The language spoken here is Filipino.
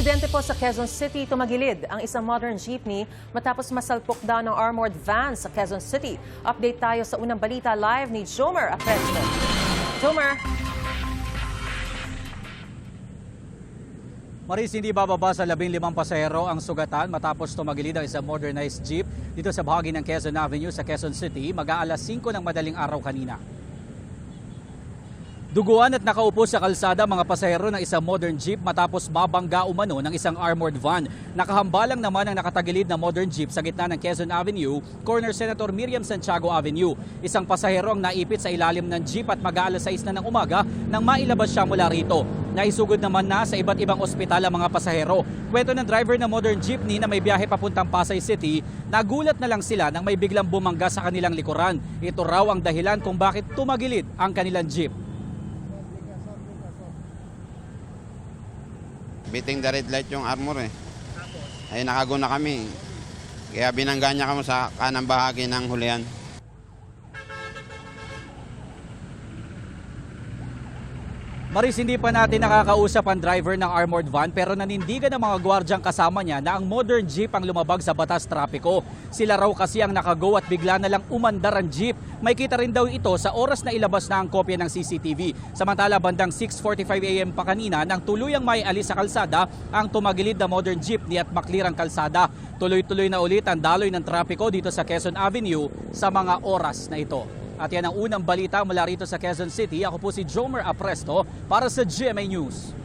Aksidente po sa Quezon City, tumagilid ang isang modern jeepney matapos masalpok daw ng armored van sa Quezon City. Update tayo sa unang balita live ni Jomer Apresto. Jomer. Maris, hindi bababa sa 15 pasahero ang sugatan matapos tumagilid ang isang modernized jeep dito sa bahagi ng Quezon Avenue sa Quezon City mag-aalas 5 ng madaling araw kanina. Duguan at nakaupo sa kalsada mga pasahero ng isang modern jeep matapos mabangga umano ng isang armored van. Nakahambalang naman ang nakatagilid na modern jeep sa gitna ng Quezon Avenue, corner Senator Miriam Santiago Avenue. Isang pasahero ang naipit sa ilalim ng jeep at mag-aalas 6 na ng umaga nang mailabas siya mula rito. Naisugod naman na sa iba't ibang ospital ang mga pasahero. Kwento ng driver ng modern jeepney na may biyahe papuntang Pasay City, nagulat na lang sila nang may biglang bumangga sa kanilang likuran. Ito raw ang dahilan kung bakit tumagilid ang kanilang jeep. Biting the red light yung armor eh. Ay nakaguna kami. Kaya binangga niya kami sa kanang bahagi ng hulihan. Maris, hindi pa natin nakakausap ang driver ng armored van pero nanindigan ng mga gwardyang kasama niya na ang modern jeep ang lumabag sa batas trapiko. Sila raw kasi ang nakago at bigla na lang umandar ang jeep. May kita rin daw ito sa oras na ilabas na ang kopya ng CCTV. Samantala bandang 6:45 AM pa kanina nang tuluyang may alis sa kalsada ang tumagilid na modern jeepney at maklir ang kalsada. Tuloy-tuloy na ulit ang daloy ng trapiko dito sa Quezon Avenue sa mga oras na ito. At yan ang unang balita mula rito sa Quezon City. Ako po si Jomer Apresto para sa GMA News.